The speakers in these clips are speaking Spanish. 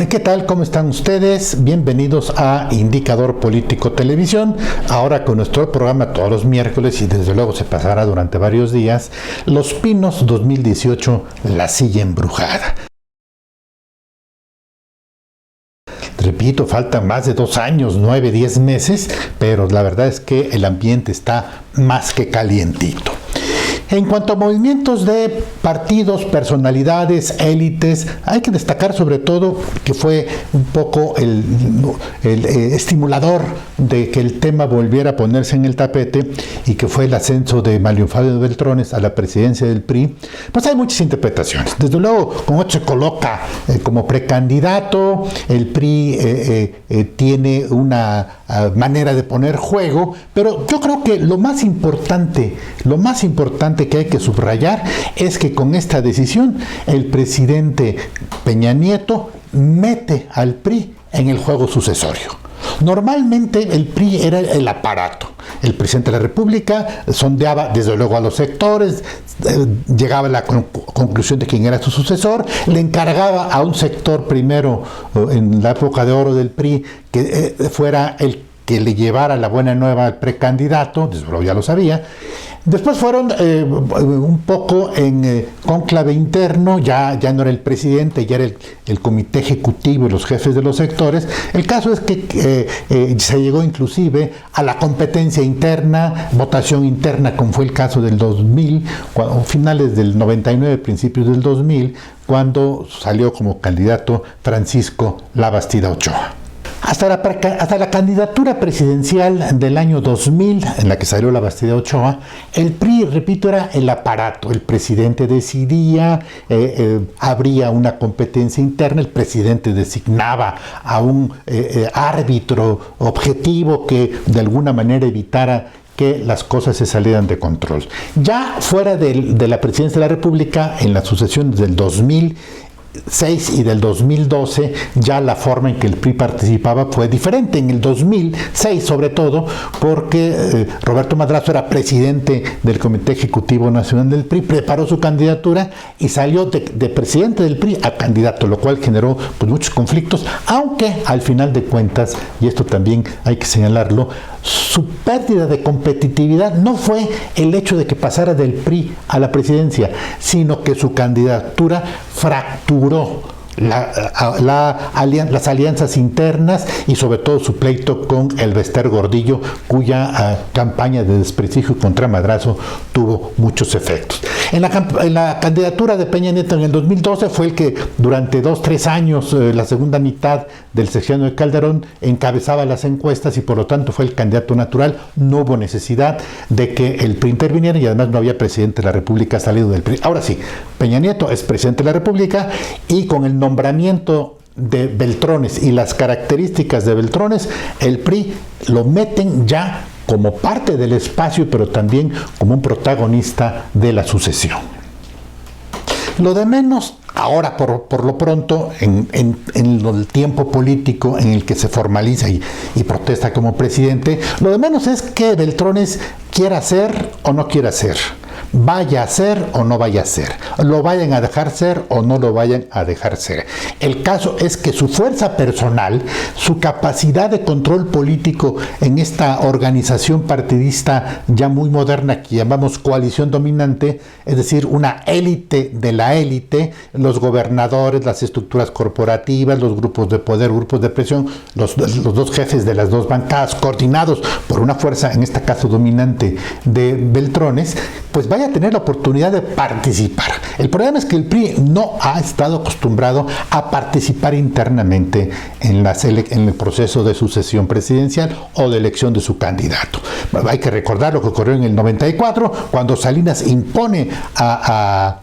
¿Qué tal? ¿Cómo están ustedes? Bienvenidos a Indicador Político Televisión, ahora con nuestro programa todos los miércoles y desde luego se pasará durante varios días, Los Pinos 2018, La Silla Embrujada. Repito, faltan más de 2 años, 9, 10 meses, pero la verdad es que el ambiente está más que calientito. En cuanto a movimientos de partidos, personalidades, élites, hay que destacar sobre todo que fue un poco el estimulador de que el tema volviera a ponerse en el tapete y que fue el ascenso de Mario Fabio Beltrones a la presidencia del PRI. Pues hay muchas interpretaciones. Desde luego, como se coloca como precandidato, el PRI tiene una manera de poner juego, pero yo creo que lo más importante que hay que subrayar es que con esta decisión el presidente Peña Nieto mete al PRI en el juego sucesorio. Normalmente el PRI era el aparato. El presidente de la República sondeaba desde luego a los sectores, llegaba a la conclusión de quién era su sucesor, le encargaba a un sector primero en la época de oro del PRI que fuera el que le llevara la buena nueva al precandidato, desde luego ya lo sabía. Después fueron un poco en cónclave interno, ya no era el presidente, ya era el comité ejecutivo y los jefes de los sectores. El caso es que se llegó inclusive a la competencia interna, votación interna, como fue el caso del 2000, finales del 99, principios del 2000, cuando salió como candidato Francisco Labastida Ochoa. Hasta la candidatura presidencial del año 2000, en la que salió Labastida Ochoa, el PRI, repito, era el aparato. El presidente decidía, habría una competencia interna, el presidente designaba a un árbitro objetivo que de alguna manera evitara que las cosas se salieran de control. Ya fuera de la presidencia de la República, en las sucesiones del 2006 y del 2012, ya la forma en que el PRI participaba fue diferente. En el 2006, sobre todo, porque Roberto Madrazo era presidente del Comité Ejecutivo Nacional del PRI, preparó su candidatura y salió de presidente del PRI a candidato, lo cual generó pues, muchos conflictos, aunque al final de cuentas, y esto también hay que señalarlo, su pérdida de competitividad no fue el hecho de que pasara del PRI a la presidencia, sino que su candidatura fracturó las alianzas internas y sobre todo su pleito con Elbester Gordillo, cuya campaña de desprestigio contra Madrazo tuvo muchos efectos. En la candidatura de Peña Nieto en el 2012 fue el que durante 2-3 años, la segunda mitad del sexenio de Calderón, encabezaba las encuestas y por lo tanto fue el candidato natural. No hubo necesidad de que el PRI interviniera y además no había presidente de la República salido del PRI. Ahora sí, Peña Nieto es presidente de la República y con el nombramiento de Beltrones y las características de Beltrones, el PRI lo meten ya como parte del espacio, pero también como un protagonista de la sucesión. Lo de menos, ahora por lo pronto, en el tiempo político en el que se formaliza y protesta como presidente, lo de menos es que Beltrones quiera ser o no quiera ser, vaya a ser o no vaya a ser, lo vayan a dejar ser o no lo vayan a dejar ser. El caso es que su fuerza personal, su capacidad de control político en esta organización partidista ya muy moderna que llamamos coalición dominante, es decir, una élite de la élite, los gobernadores, las estructuras corporativas, los grupos de poder, grupos de presión, los dos jefes de las dos bancadas, coordinados por una fuerza, en este caso dominante, de Beltrones, pues vaya a tener la oportunidad de participar. El problema es que el PRI no ha estado acostumbrado a participar internamente en el proceso de sucesión presidencial o de elección de su candidato. Hay que recordar lo que ocurrió en el 94, cuando Salinas impone a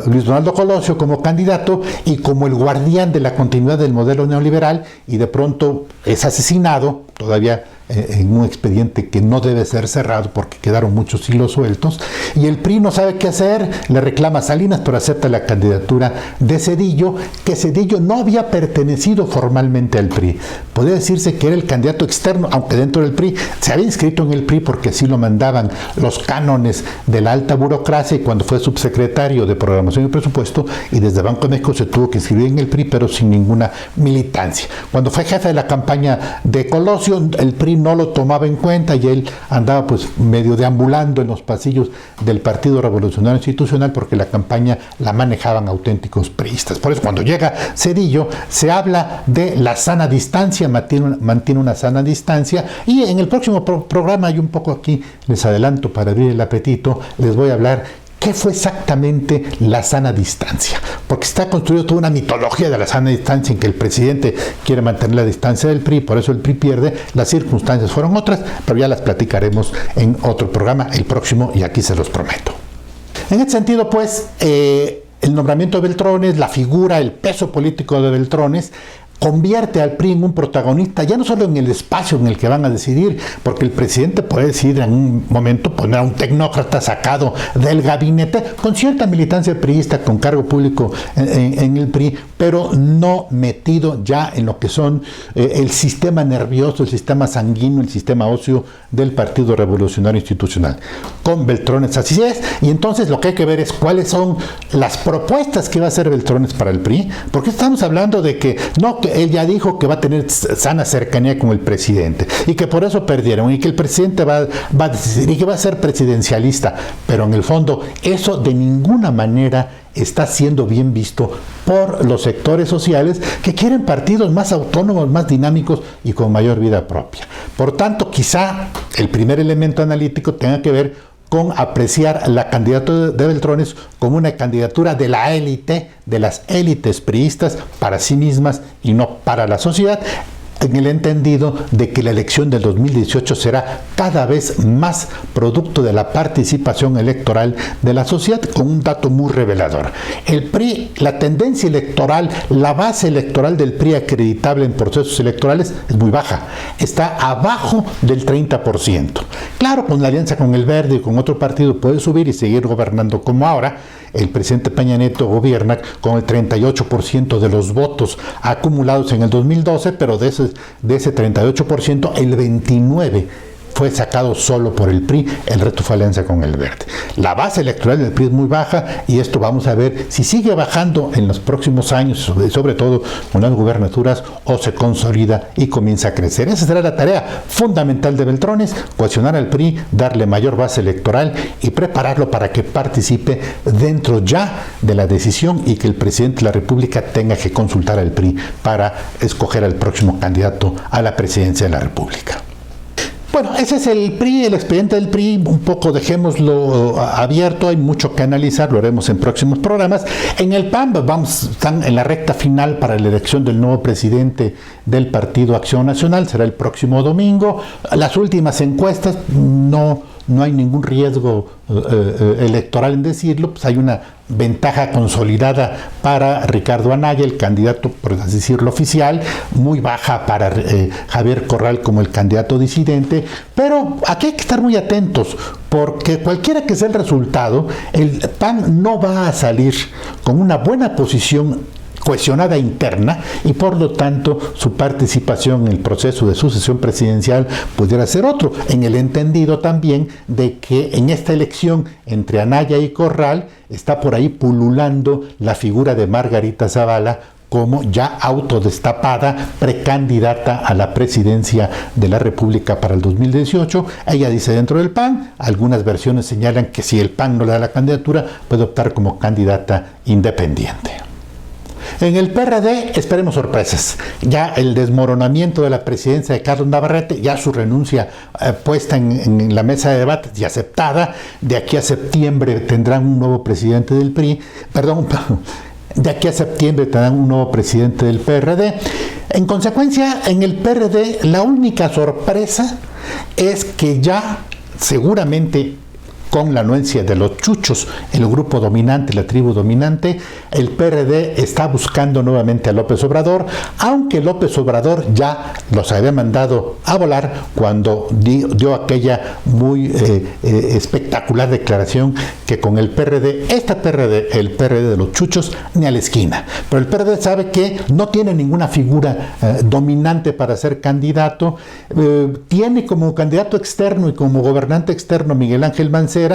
Luis Donaldo Colosio como candidato y como el guardián de la continuidad del modelo neoliberal, y de pronto es asesinado, todavía en un expediente que no debe ser cerrado porque quedaron muchos hilos sueltos, y el PRI no sabe qué hacer, le reclama a Salinas, pero acepta la candidatura de Zedillo, que Zedillo no había pertenecido formalmente al PRI. Podría decirse que era el candidato externo, aunque dentro del PRI se había inscrito en el PRI porque así lo mandaban los cánones de la alta burocracia, y cuando fue subsecretario de Programación y Presupuesto, y desde Banco de México se tuvo que inscribir en el PRI, pero sin ninguna militancia. Cuando fue jefe de la campaña de Colosio, el PRI no lo tomaba en cuenta y él andaba pues medio deambulando en los pasillos del Partido Revolucionario Institucional porque la campaña la manejaban auténticos priistas. Por eso cuando llega Zedillo se habla de la sana distancia, mantiene una sana distancia, y en el próximo programa, y un poco aquí les adelanto para abrir el apetito, les voy a hablar ¿qué fue exactamente la sana distancia? Porque está construido toda una mitología de la sana distancia en que el presidente quiere mantener la distancia del PRI, por eso el PRI pierde. Las circunstancias fueron otras, pero ya las platicaremos en otro programa, el próximo, y aquí se los prometo. En este sentido, pues, el nombramiento de Beltrones, la figura, el peso político de Beltrones, convierte al PRI en un protagonista, ya no solo en el espacio en el que van a decidir, porque el presidente puede decidir en un momento poner a un tecnócrata sacado del gabinete con cierta militancia priista, con cargo público en el PRI, pero no metido ya en lo que son el sistema nervioso, el sistema sanguíneo, el sistema óseo del Partido Revolucionario Institucional. Con Beltrones así es, y entonces lo que hay que ver es cuáles son las propuestas que va a hacer Beltrones para el PRI, porque estamos hablando de que no, que él ya dijo que va a tener sana cercanía con el presidente y que por eso perdieron, y que el presidente va a decidir y que va a ser presidencialista, pero en el fondo eso de ninguna manera está siendo bien visto por los sectores sociales que quieren partidos más autónomos, más dinámicos y con mayor vida propia. Por tanto, quizá el primer elemento analítico tenga que ver con apreciar la candidatura de Beltrones como una candidatura de la élite, de las élites priistas para sí mismas y no para la sociedad, en el entendido de que la elección del 2018 será cada vez más producto de la participación electoral de la sociedad, con un dato muy revelador. El PRI, la tendencia electoral, la base electoral del PRI acreditable en procesos electorales es muy baja, está abajo del 30%. Claro, con la alianza con el Verde y con otro partido puede subir y seguir gobernando como ahora. El presidente Peña Nieto gobierna con el 38% de los votos acumulados en el 2012, pero de ese 38%, el 29% fue sacado solo por el PRI, el resto fue alianza con el Verde. La base electoral del PRI es muy baja, y esto vamos a ver si sigue bajando en los próximos años, sobre todo con las gubernaturas, o se consolida y comienza a crecer. Esa será la tarea fundamental de Beltrones: cohesionar al PRI, darle mayor base electoral y prepararlo para que participe dentro ya de la decisión, y que el presidente de la República tenga que consultar al PRI para escoger al próximo candidato a la presidencia de la República. Bueno, ese es el PRI, el expediente del PRI, un poco dejémoslo abierto, hay mucho que analizar, lo haremos en próximos programas. En el PAN están en la recta final para la elección del nuevo presidente del Partido Acción Nacional, será el próximo domingo. Las últimas encuestas, no hay ningún riesgo electoral en decirlo, pues hay una ventaja consolidada para Ricardo Anaya, el candidato, por así decirlo, oficial, muy baja para Javier Corral como el candidato disidente, pero aquí hay que estar muy atentos, porque cualquiera que sea el resultado, el PAN no va a salir con una buena posición cohesionada interna, y por lo tanto su participación en el proceso de sucesión presidencial pudiera ser otro, en el entendido también de que en esta elección entre Anaya y Corral está por ahí pululando la figura de Margarita Zavala como ya autodestapada precandidata a la presidencia de la República para el 2018. Ella dice dentro del PAN, algunas versiones señalan que si el PAN no le da la candidatura, puede optar como candidata independiente. En el PRD esperemos sorpresas. Ya el desmoronamiento de la presidencia de Carlos Navarrete, ya su renuncia puesta en la mesa de debates y aceptada. De aquí a septiembre tendrán un nuevo presidente del PRI, de aquí a septiembre tendrán un nuevo presidente del PRD. En consecuencia, en el PRD la única sorpresa es que ya seguramente con la anuencia de los chuchos, el grupo dominante, la tribu dominante, el PRD está buscando nuevamente a López Obrador, aunque López Obrador ya los había mandado a volar cuando dio aquella muy espectacular declaración que con el PRD, el PRD de los chuchos, ni a la esquina. Pero el PRD sabe que no tiene ninguna figura dominante para ser candidato, tiene como candidato externo y como gobernante externo Miguel Ángel Mancera.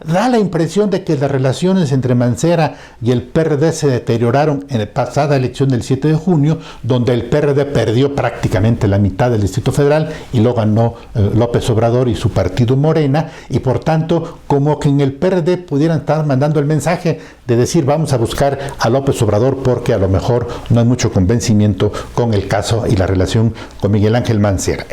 Da la impresión de que las relaciones entre Mancera y el PRD se deterioraron en la pasada elección del 7 de junio, donde el PRD perdió prácticamente la mitad del Distrito Federal y lo ganó López Obrador y su partido Morena, y por tanto como que en el PRD pudieran estar mandando el mensaje de decir vamos a buscar a López Obrador porque a lo mejor no hay mucho convencimiento con el caso y la relación con Miguel Ángel Mancera.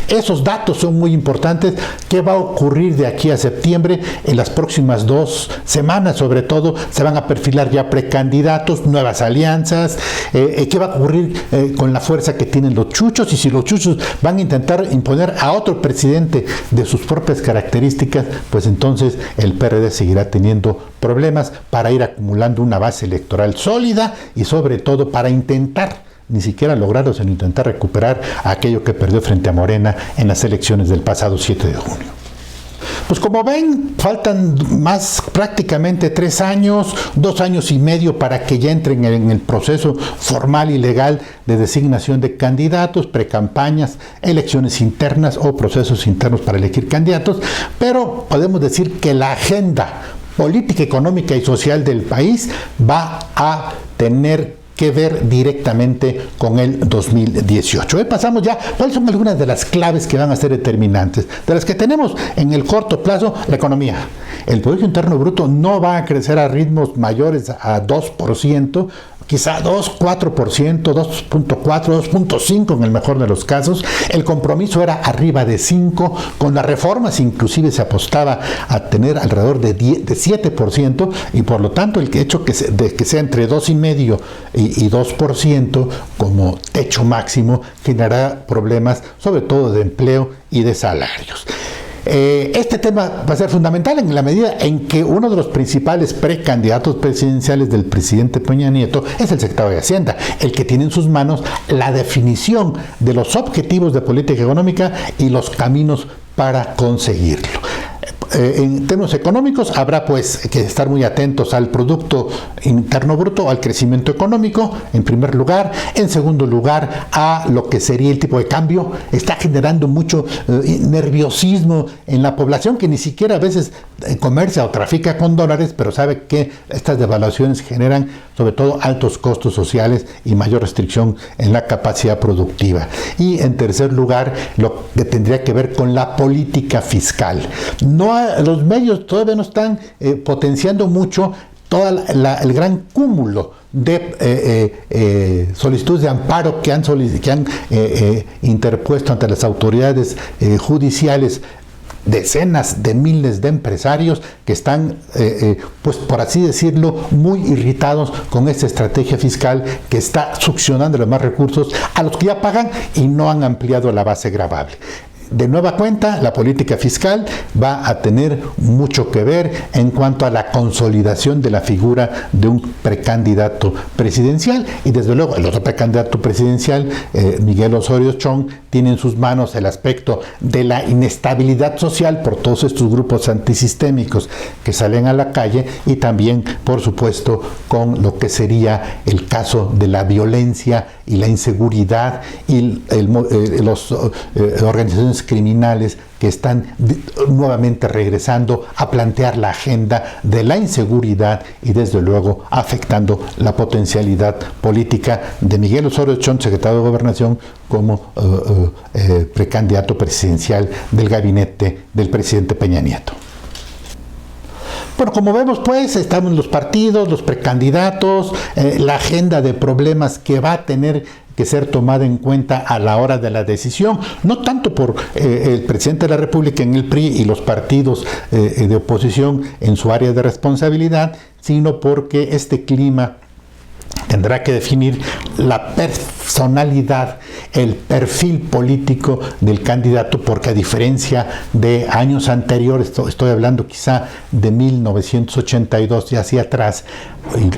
Esos datos son muy importantes. ¿Qué va a ocurrir de aquí a septiembre? En las próximas 2 semanas, sobre todo, se van a perfilar ya precandidatos, nuevas alianzas. ¿Qué va a ocurrir con la fuerza que tienen los chuchos? Y si los chuchos van a intentar imponer a otro presidente de sus propias características, pues entonces el PRD seguirá teniendo problemas para ir acumulando una base electoral sólida y sobre todo para intentar, ni siquiera lograrlo, sino intentar recuperar aquello que perdió frente a Morena en las elecciones del pasado 7 de junio. Pues como ven, faltan prácticamente 3 años, 2 años y medio para que ya entren en el proceso formal y legal de designación de candidatos, precampañas, elecciones internas o procesos internos para elegir candidatos, pero podemos decir que la agenda política, económica y social del país va a tener que ver directamente con el 2018. Hoy pasamos ya, ¿cuáles son algunas de las claves que van a ser determinantes? De las que tenemos en el corto plazo, la economía. El Producto Interno Bruto no va a crecer a ritmos mayores a 2%, quizá 2, 4%, 2.4, 2.5 en el mejor de los casos. El compromiso era arriba de 5, con las reformas inclusive se apostaba a tener alrededor de 7%, y por lo tanto el hecho de que sea entre 2,5% y 2% como techo máximo generará problemas sobre todo de empleo y de salarios. Este tema va a ser fundamental en la medida en que uno de los principales precandidatos presidenciales del presidente Peña Nieto es el secretario de Hacienda, el que tiene en sus manos la definición de los objetivos de política económica y los caminos para conseguirlo. En términos económicos habrá pues que estar muy atentos al Producto Interno Bruto, al crecimiento económico en primer lugar, en segundo lugar a lo que sería el tipo de cambio. Está generando mucho nerviosismo en la población que ni siquiera a veces comercia o trafica con dólares, pero sabe que estas devaluaciones generan sobre todo altos costos sociales y mayor restricción en la capacidad productiva. Y en tercer lugar, lo que tendría que ver con la política fiscal. Los medios todavía no están potenciando mucho todo el gran cúmulo de solicitudes de amparo que han interpuesto ante las autoridades judiciales decenas de miles de empresarios que están, pues por así decirlo, muy irritados con esta estrategia fiscal que está succionando los más recursos a los que ya pagan y no han ampliado la base gravable. De nueva cuenta, la política fiscal va a tener mucho que ver en cuanto a la consolidación de la figura de un precandidato presidencial, y desde luego el otro precandidato presidencial, Miguel Osorio Chong, tiene en sus manos el aspecto de la inestabilidad social por todos estos grupos antisistémicos que salen a la calle, y también, por supuesto, con lo que sería el caso de la violencia y la inseguridad y las organizaciones criminales que están nuevamente regresando a plantear la agenda de la inseguridad y desde luego afectando la potencialidad política de Miguel Osorio Chong, secretario de Gobernación, como precandidato presidencial del gabinete del presidente Peña Nieto. Bueno, como vemos, pues, estamos los partidos, los precandidatos, la agenda de problemas que va a tener que ser tomada en cuenta a la hora de la decisión, no tanto por el presidente de la República en el PRI y los partidos de oposición en su área de responsabilidad, sino porque este clima tendrá que definir la personalidad, el perfil político del candidato, porque a diferencia de años anteriores, estoy hablando quizá de 1982 y hacia atrás,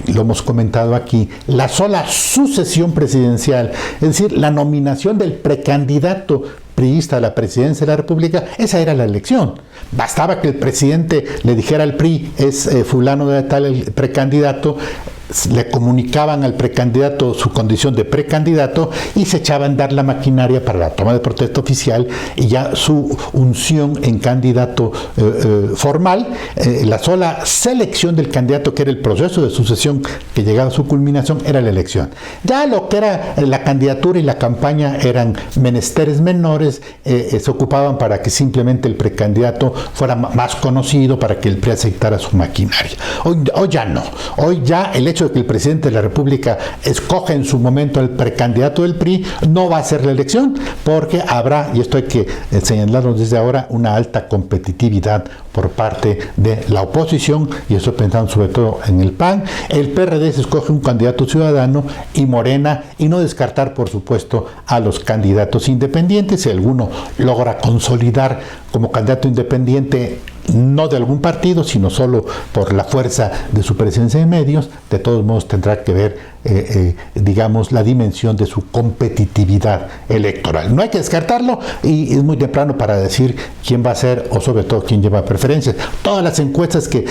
y lo hemos comentado aquí, la sola sucesión presidencial, es decir, la nominación del precandidato priista a la presidencia de la República, esa era la elección. Bastaba que el presidente le dijera al PRI, es fulano de tal el precandidato, le comunicaban al precandidato su condición de precandidato y se echaba a andar la maquinaria para la toma de protesta oficial y ya su unción en candidato formal. La sola selección del candidato, que era el proceso de sucesión que llegaba a su culminación, era la elección. Ya lo que era la candidatura y la campaña eran menesteres menores, se ocupaban para que simplemente el precandidato fuera más conocido, para que el PRI aceptara su maquinaria. Hoy ya no. Hoy ya el hecho de que el presidente de la República escoja en su momento al precandidato del PRI no va a ser la elección, porque habrá, y esto hay que señalarlo desde ahora, una alta competitividad por parte de la oposición, y estoy pensando sobre todo en el PAN. El PRD se escoge un candidato ciudadano y Morena, y no descartar por supuesto a los candidatos independientes. Si alguno logra consolidar como candidato independiente, no de algún partido, sino solo por la fuerza de su presencia en medios, de todos modos tendrá que ver, digamos, la dimensión de su competitividad electoral. No hay que descartarlo, y es muy temprano para decir quién va a ser, o sobre todo quién lleva preferencias. Todas las encuestas que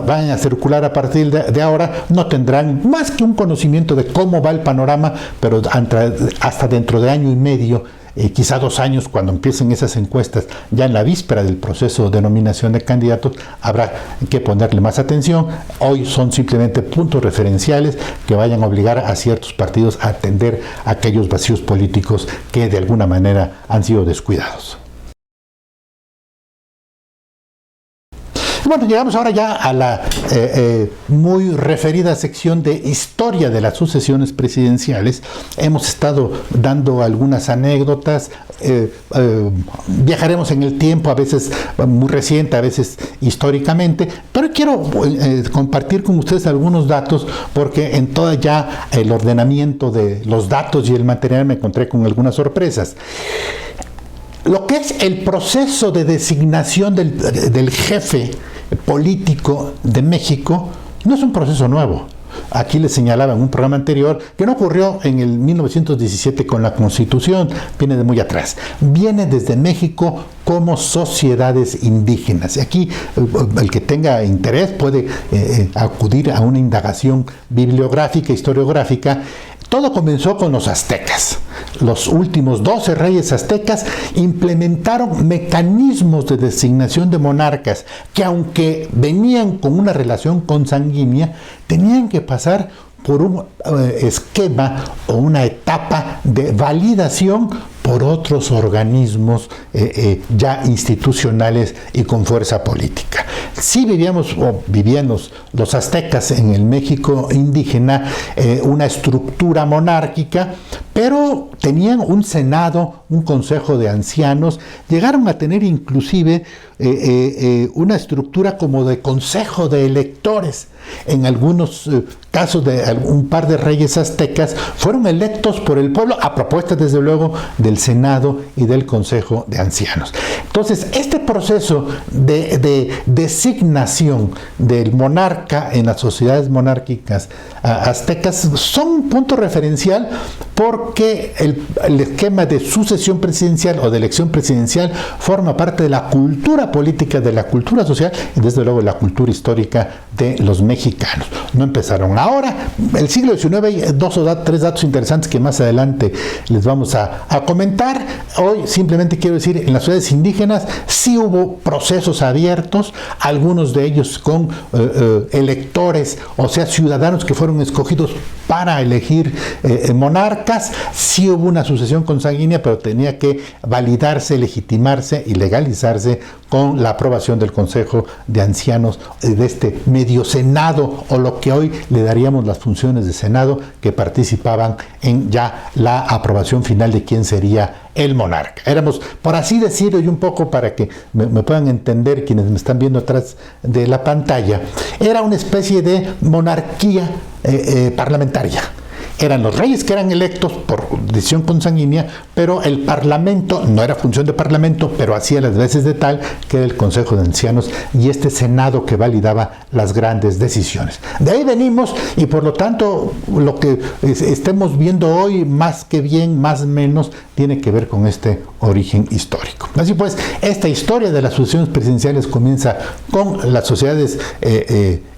van a circular a partir de ahora no tendrán más que un conocimiento de cómo va el panorama, pero hasta dentro de año y medio, quizá 2 años, cuando empiecen esas encuestas, ya en la víspera del proceso de nominación de candidatos, habrá que ponerle más atención. Hoy son simplemente puntos referenciales que vayan a obligar a ciertos partidos a atender aquellos vacíos políticos que de alguna manera han sido descuidados. Bueno, llegamos ahora ya a la muy referida sección de historia de las sucesiones presidenciales. Hemos estado dando algunas anécdotas, viajaremos en el tiempo, a veces muy reciente, a veces históricamente, pero quiero compartir con ustedes algunos datos, porque en todo ya el ordenamiento de los datos y el material me encontré con algunas sorpresas. Lo que es el proceso de designación del jefe político de México no es un proceso nuevo. Aquí les señalaba en un programa anterior que no ocurrió en el 1917 con la Constitución, viene de muy atrás. Viene desde México como sociedades indígenas. Y aquí el que tenga interés puede acudir a una indagación bibliográfica, historiográfica. Todo comenzó con los aztecas. Los últimos 12 reyes aztecas implementaron mecanismos de designación de monarcas que, aunque venían con una relación consanguínea, tenían que pasar por un esquema o una etapa de validación por otros organismos ya institucionales y con fuerza política. Sí vivían los aztecas en el México indígena una estructura monárquica, pero tenían un senado, un consejo de ancianos, llegaron a tener inclusive una estructura como de consejo de electores. En algunos casos de un par de reyes aztecas fueron electos por el pueblo a propuesta desde luego del Senado y del Consejo de Ancianos. Entonces, este proceso de designación del monarca en las sociedades monárquicas aztecas son un punto referencial, porque el esquema de sucesión presidencial o de elección presidencial forma parte de la cultura política, de la cultura social y desde luego de la cultura histórica de los mexicanos. No empezaron ahora. El siglo XIX hay 2 o 3 datos interesantes que más adelante les vamos a comentar. Hoy simplemente quiero decir, en las ciudades indígenas sí hubo procesos abiertos, algunos de ellos con electores, o sea, ciudadanos que fueron escogidos para elegir monarcas. Sí hubo una sucesión consanguínea, pero tenía que validarse, legitimarse y legalizarse con la aprobación del Consejo de Ancianos, de este medio senado, o lo que hoy le heredaríamos las funciones de Senado que participaban en ya la aprobación final de quién sería el monarca. Éramos, por así decirlo, y un poco para que me puedan entender quienes me están viendo atrás de la pantalla, era una especie de monarquía parlamentaria. Eran los reyes que eran electos por decisión consanguínea, pero el parlamento, no era función de parlamento, pero hacía las veces de tal, que era el Consejo de Ancianos y este Senado que validaba las grandes decisiones. De ahí venimos y por lo tanto lo que estemos viendo hoy, más que bien, más o menos, tiene que ver con este origen histórico. Así pues, esta historia de las sucesiones presidenciales comienza con las sociedades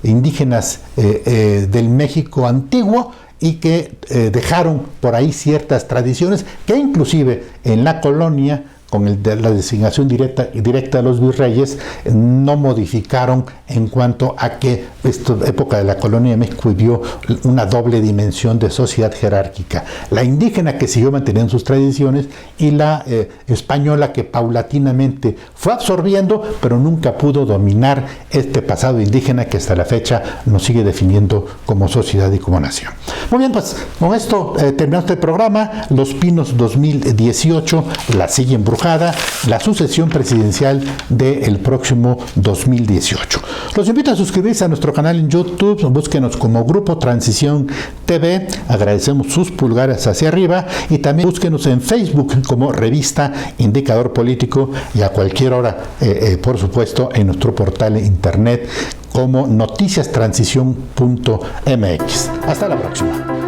indígenas del México antiguo, y que dejaron por ahí ciertas tradiciones que inclusive en la colonia, con la designación directa de los virreyes, no modificaron en cuanto a que esta época de la colonia de México vivió una doble dimensión de sociedad jerárquica. La indígena que siguió manteniendo sus tradiciones y la española que paulatinamente fue absorbiendo, pero nunca pudo dominar este pasado indígena que hasta la fecha nos sigue definiendo como sociedad y como nación. Muy bien, pues con esto terminamos este programa. Los Pinos 2018, la silla embrujada, la sucesión presidencial del próximo 2018. Los invito a suscribirse a nuestro canal en YouTube, búsquenos como Grupo Transición TV, agradecemos sus pulgares hacia arriba, y también búsquenos en Facebook como Revista Indicador Político, y a cualquier hora, por supuesto, en nuestro portal de internet como noticiastransición.mx. Hasta la próxima.